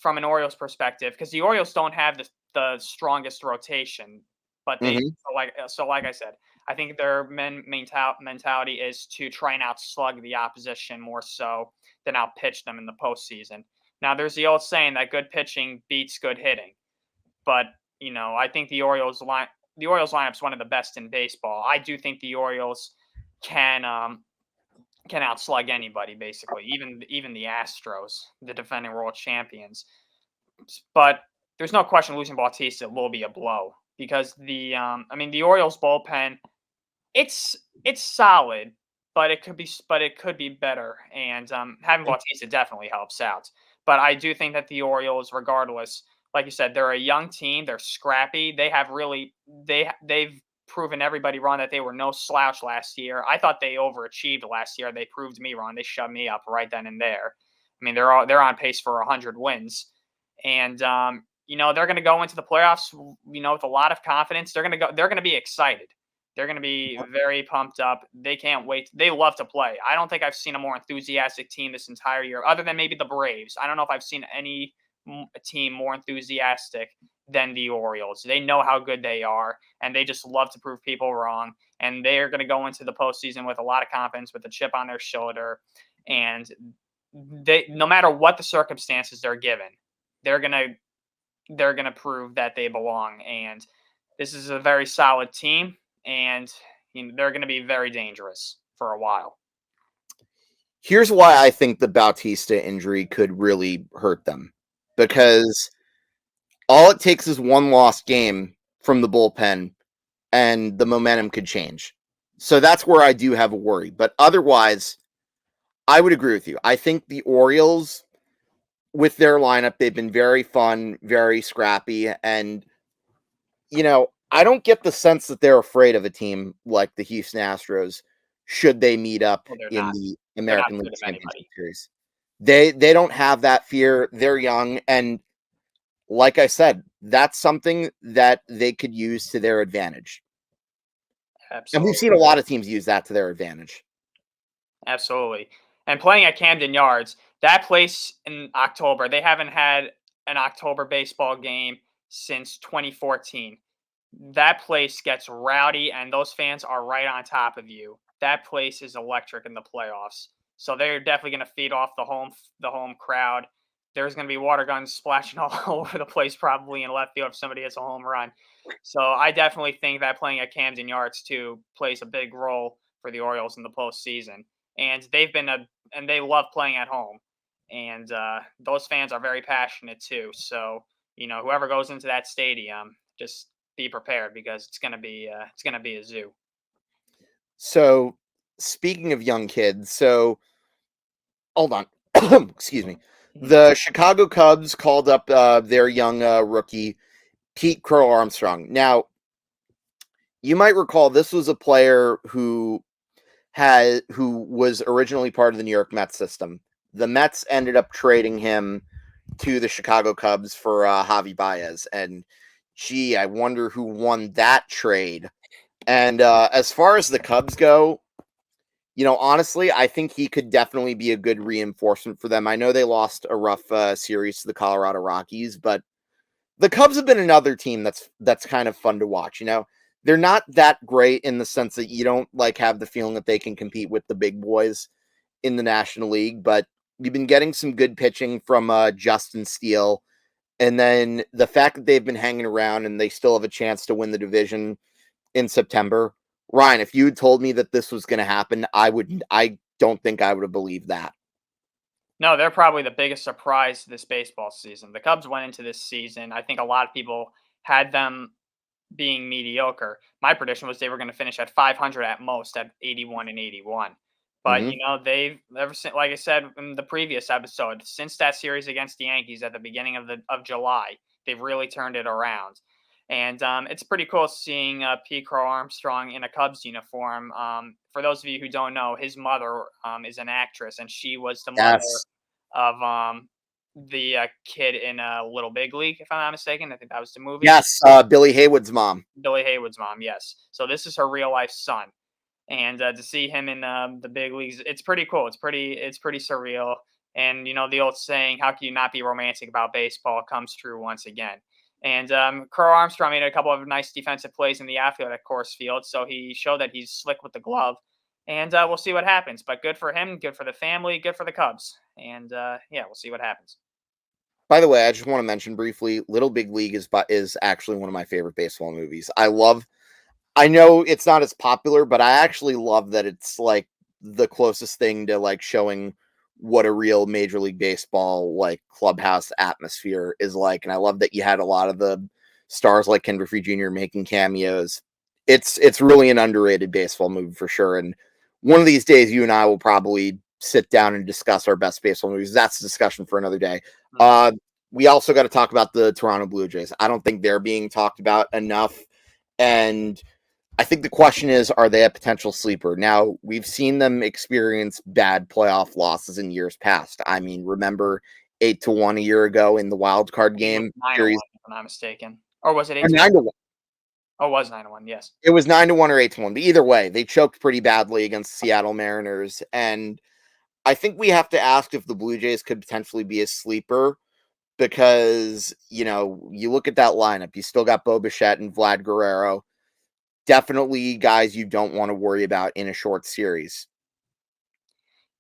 from an Orioles perspective, because the Orioles don't have the strongest rotation, but they Mm-hmm. so like I said, I think their mentality is to try and outslug the opposition more so than outpitch them in the postseason. Now, there's the old saying that good pitching beats good hitting, but I think the Orioles lineup is one of the best in baseball. I do think the Orioles can can outslug anybody basically, even the Astros, the defending world champions. But there's no question losing Bautista will be a blow because the Orioles bullpen, it's solid, but it could be better, and having Bautista definitely helps out. But I do think that the Orioles, regardless, like you said, they're a young team. They're scrappy. They've proven everybody wrong that they were no slouch last year. I thought they overachieved last year. They proved me wrong. They shoved me up right then and there. I mean, they're on pace for 100 wins, and they're going to go into the playoffs, with a lot of confidence. They're going to go. They're going to be excited. They're going to be very pumped up. They can't wait. They love to play. I don't think I've seen a more enthusiastic team this entire year, other than maybe the Braves. I don't know if I've seen any team more enthusiastic than the Orioles. They know how good they are, and they just love to prove people wrong. And they are going to go into the postseason with a lot of confidence, with a chip on their shoulder. And no matter what the circumstances they're given, they're gonna they're gonna prove that they belong. And this is a very solid team, and they're going to be very dangerous for a while. Here's why I think the Bautista injury could really hurt them. Mhm. Because all it takes is one lost game from the bullpen and the momentum could change. So that's where I do have a worry. But otherwise, I would agree with you. I think the Orioles, with their lineup, they've been very fun, very scrappy. And, I don't get the sense that they're afraid of a team like the Houston Astros should they meet up Well, they're in not. the They're not American League afraid of Championship anybody. Series. They don't have that fear. They're young, and like I said, that's something that they could use to their advantage. And we've seen Absolutely. a lot of teams use that to their advantage. Absolutely. And playing at Camden Yards, that place in October, they haven't had an October baseball game since 2014. That place gets rowdy, and those fans are right on top of you. That place is electric in the playoffs. So they're definitely going to feed off the home crowd. There's going to be water guns splashing all over the place, probably in left field if somebody hits a home run. So I definitely think that playing at Camden Yards too plays a big role for the Orioles in the postseason. And they love playing at home, and those fans are very passionate too. So whoever goes into that stadium, just be prepared because it's gonna be a zoo. So, speaking of young kids, hold on. Excuse me. Mhm. The Chicago Cubs called up their young rookie, Pete Crow-Armstrong. Now, you might recall this was a player who was originally part of the New York Mets system the Mets ended up trading him to the Chicago Cubs for Javi Baez. And gee, I wonder who won that trade. And as far as the Cubs go, honestly, I think he could definitely be a good reinforcement for them. I know they lost a rough series to the Colorado Rockies, but the Cubs have been another team that's kind of fun to watch. They're not that great in the sense that you don't have the feeling that they can compete with the big boys in the National League, but you've been getting some good pitching from Justin Steele. And then the fact that they've been hanging around and they still have a chance to win the division in September. Ryan, if you had told me that this was going to happen, I don't think I would have believed that. No, they're probably the biggest surprise this baseball season. The Cubs went into this season. I think a lot of people had them being mediocre. My prediction was they were going to finish at 500 at most, at 81 and 81. But they've ever since, like I said in the previous episode, since that series against the Yankees at the beginning of July, they've really turned it around. And it's pretty cool seeing P. Crow-Armstrong in a Cubs uniform. For those of you who don't know, his mother is an actress, and she was the mother Yes. of the kid in Little Big League, if I'm not mistaken. I think that was the movie. Yes, Billy Haywood's mom. Billy Haywood's mom, yes. So this is her real life son, and to see him in the big leagues, it's pretty cool. It's pretty surreal. And the old saying, "How can you not be romantic about baseball?" comes true once again. And Crow-Armstrong made a couple of nice defensive plays in the outfield at Coors Field, so he showed that he's slick with the glove. And we'll see what happens. But good for him, good for the family, good for the Cubs. And we'll see what happens. By the way, I just want to mention briefly, Little Big League is actually one of my favorite baseball movies. I know it's not as popular, but I actually love that it's the closest thing to showing what a real Major League Baseball clubhouse atmosphere is like. And I love that you had a lot of the stars like Ken Griffey Jr. making cameos. It's really an underrated baseball movie for sure. And one of these days, you and I will probably sit down and discuss our best baseball movies. That's a discussion for another day. We also got to talk about the Toronto Blue Jays. I don't think they're being talked about enough. And I think the question is, are they a potential sleeper? Now, we've seen them experience bad playoff losses in years past. I mean, remember 8-1 a year ago in the wild card game series? 9-1, if I'm not mistaken. Or was it 8-1? 9-1. Oh, it was 9-1, yes. It was 9-1 or 8-1. But either way, they choked pretty badly against the Seattle Mariners. And I think we have to ask if the Blue Jays could potentially be a sleeper because, you look at that lineup. You still got Bo Bichette and Vlad Guerrero. Definitely guys you don't want to worry about in a short series.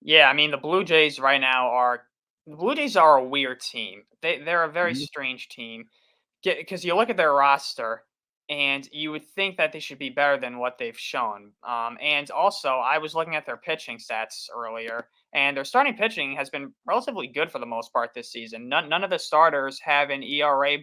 Yeah, I mean, the Blue Jays right now are a weird team. They're a very strange team because you look at their roster and you would think that they should be better than what they've shown. And also, I was looking at their pitching stats earlier, and their starting pitching has been relatively good for the most part this season. None of the starters have an ERA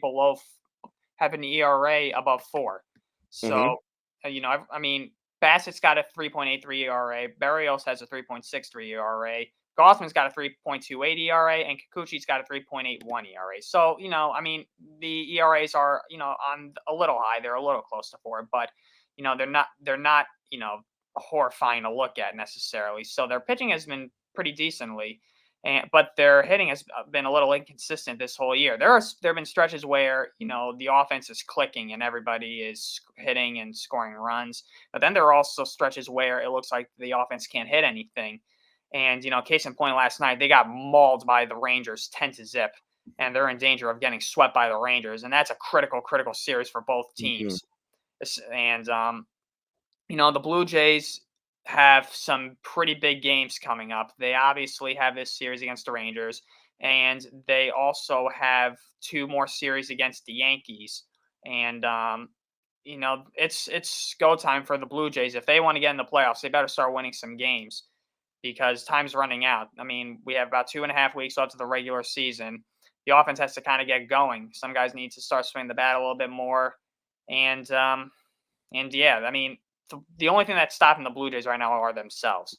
above 4. So, I mean, Bassett's got a 3.83 ERA. Berrios has a 3.63 ERA. Gothman's got a 3.28 ERA, and Kikuchi's got a 3.81 ERA. So, I mean, the ERAs are, on a little high. They're a little close to 4, but, they're not, horrifying to look at necessarily. So their pitching has been pretty decently, but their hitting has been a little inconsistent this whole year. There have been stretches where, the offense is clicking and everybody is hitting and scoring runs. But then there are also stretches where it looks like the offense can't hit anything. And, case in point, last night, they got mauled by the Rangers 10-0, and they're in danger of getting swept by the Rangers. And that's a critical series for both teams. And, the Blue Jays have some pretty big games coming up. They obviously have this series against the Rangers, and they also have 2 more series against the Yankees. And, it's go time for the Blue Jays. If they want to get in the playoffs, they better start winning some games, because time's running out. I mean, we have about 2.5 weeks left of the regular season. The offense has to kind of get going. Some guys need to start swinging the bat a little bit more. And yeah, I mean, the only thing that's stopping the Blue Jays right now are themselves.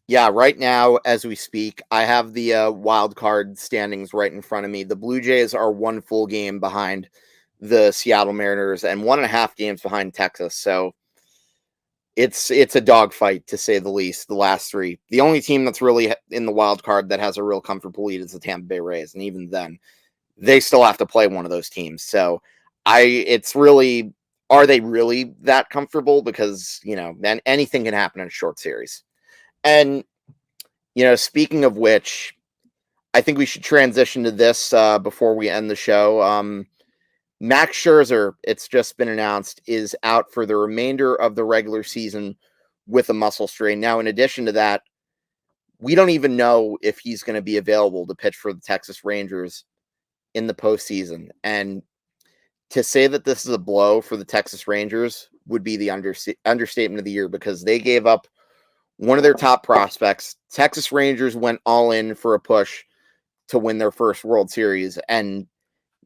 Yeah, right now, as we speak, I have the wild card standings right in front of me. The Blue Jays are 1 full game behind the Seattle Mariners and 1.5 games behind Texas. So it's a dogfight to say the least. The last three, the only team that's really in the wild card that has a real comfortable lead is the Tampa Bay Rays, and even then, they still have to play one of those teams. So, it's really, are they really that comfortable? Because then anything can happen in a short series. And speaking of which, I think we should transition to this before we end the show. Max Scherzer, it's just been announced, is out for the remainder of the regular season with a muscle strain. Now, in addition to that, we don't even know if he's going to be available to pitch for the Texas Rangers in the postseason. And to say that this is a blow for the Texas Rangers would be the understatement of the year, because they gave up one of their top prospects. Texas Rangers went all in for a push to win their first World Series, and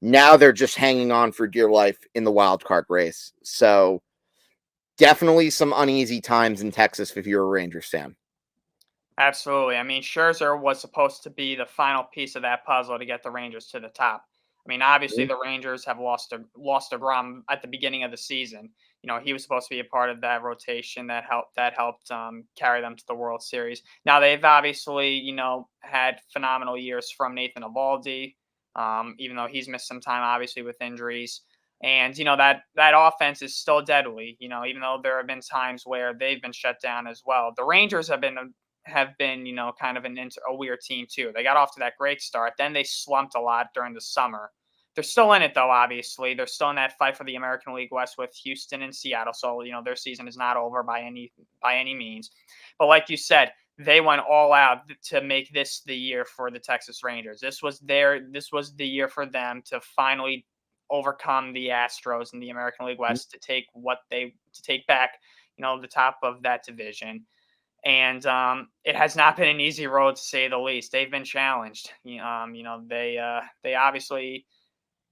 now they're just hanging on for dear life in the wild card race. So definitely some uneasy times in Texas if you're a Rangers fan. Absolutely. I mean, Scherzer was supposed to be the final piece of that puzzle to get the Rangers to the top. I mean, obviously the Rangers have lost a Grom at the beginning of the season. He was supposed to be a part of that rotation that helped carry them to the World Series. Now they've obviously had phenomenal years from Nathan Eovaldi, even though he's missed some time obviously with injuries. And that offense is still deadly. Even though there have been times where they've been shut down as well. The Rangers have been kind of a weird team too. They got off to that great start, then they slumped a lot during the summer. They're still in it though. Obviously, they're still in that fight for the American League West with Houston and Seattle. So their season is not over by any means. But like you said, they went all out to make this the year for the Texas Rangers. This was the year for them to finally overcome the Astros in the American League West to take back the top of that division. And it has not been an easy road, to say the least. They've been challenged. They obviously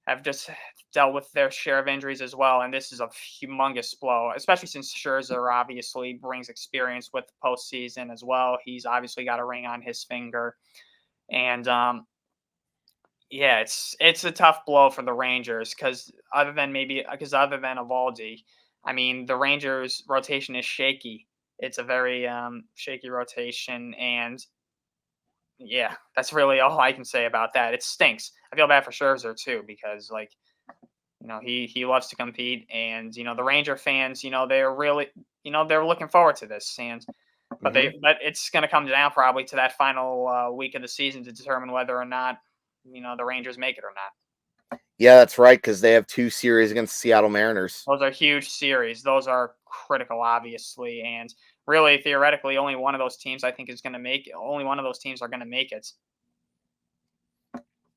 have just dealt with their share of injuries as well, and this is a humongous blow, especially since Scherzer obviously brings experience with the postseason as well. He's obviously got a ring on his finger, and yeah, it's a tough blow for the Rangers because other than Eovaldi, I mean the Rangers' rotation is shaky. It's a very shaky rotation, and yeah, that's really all I can say about that. It stinks. I feel bad for Scherzer too because he loves to compete, and the Ranger fans, they're really they're looking forward to this, and but it's going to come down probably to that final week of the season to determine whether or not the Rangers make it or not. Yeah, that's right, because they have 2 series against Seattle Mariners. Those are huge series. Those are critical, obviously, and really theoretically, only one of those teams I think is going to make it. Only one of those teams are going to make it.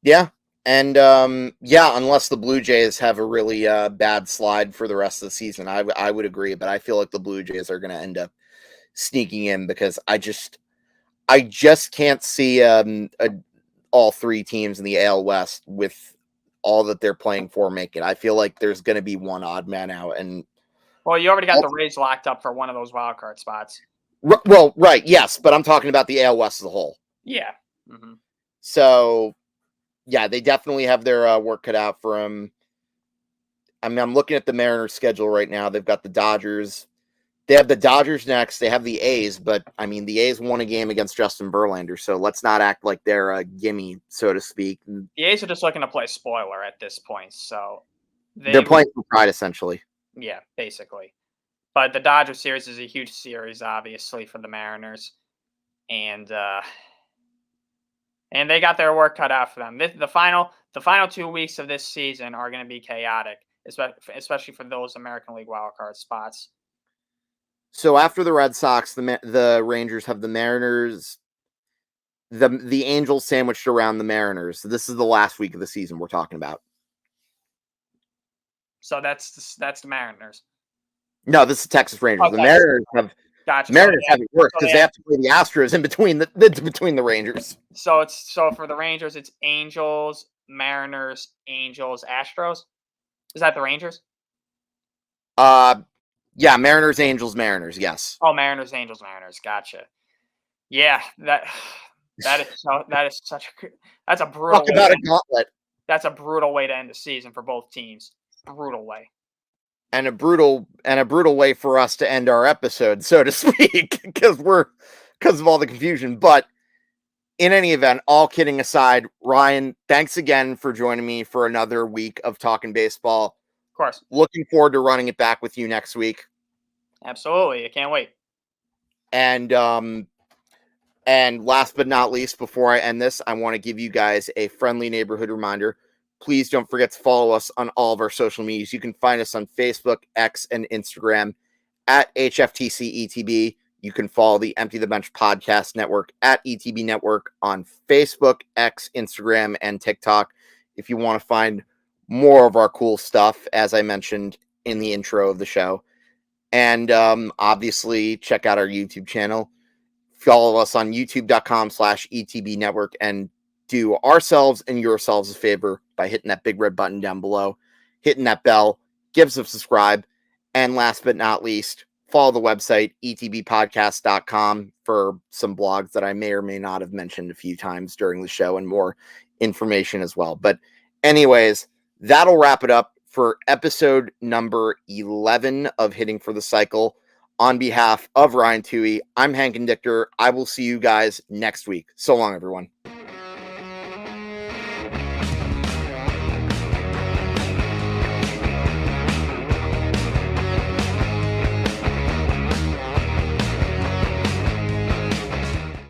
Yeah, and unless the Blue Jays have a really bad slide for the rest of the season, I would agree. But I feel like the Blue Jays are going to end up sneaking in because I just can't see all 3 teams in the AL West with all that they're playing for make it. I feel like there's going to be one odd man out, and well, you already got the Rays locked up for one of those wild card spots. Well, right, yes, but I'm talking about the AL West as a whole. Yeah. Mm-hmm. So, yeah, they definitely have their work cut out for them. I mean, I'm looking at the Mariners' schedule right now. They've got the Dodgers. They have the Dodgers next. They have the A's, but I mean, the A's won a game against Justin Verlander, so let's not act like they're a gimme, so to speak. The A's are just looking to play spoiler at this point, so they're playing for pride, essentially. Yeah, basically. But the Dodgers series is a huge series, obviously, for the Mariners, and they got their work cut out for them. The final 2 weeks of this season are going to be chaotic, especially for those American League wildcard spots. So after the Red Sox, the Rangers have the Mariners, the Angels sandwiched around the Mariners. So this is the last week of the season we're talking about. So that's the Mariners. No, this is Texas Rangers. Okay. The Mariners have Mariners have it worse because they have to play the Astros in between the Rangers. So for the Rangers, it's Angels, Mariners, Angels, Astros. Is that the Rangers? Yeah, Mariners, Angels, Mariners. Yes. Oh, Mariners, Angels, Mariners. Gotcha. Yeah, that's a brutal. Talk about a gauntlet. That's a brutal way to end the season for both teams. Brutal way. and a brutal way for us to end our episode, so to speak, because of all the confusion. But in any event, all kidding aside, Ryan, thanks again for joining me for another week of Talking Baseball. Of course. Looking forward to running it back with you next week. Absolutely. I can't wait. And last but not least, before I end this, I want to give you guys a friendly neighborhood reminder. Please don't forget to follow us on all of our social medias. You can find us on Facebook, X, and Instagram at HFTC ETB. You can follow the Empty the Bench podcast network at ETB Network on Facebook, X, Instagram, and TikTok. If you want to find more of our cool stuff, as I mentioned in the intro of the show. And obviously, check out our YouTube channel. Follow us on youtube.com/ETB Network and do ourselves and yourselves a favor by hitting that big red button down below, hitting that bell, give us a subscribe, and last but not least, follow the website, etbpodcast.com, for some blogs that I may or may not have mentioned a few times during the show and more information as well. But anyways, that'll wrap it up for episode number 11 of Hitting for the Cycle. On behalf of Ryan Touhey, I'm Hank Indictor. I will see you guys next week. So long, everyone.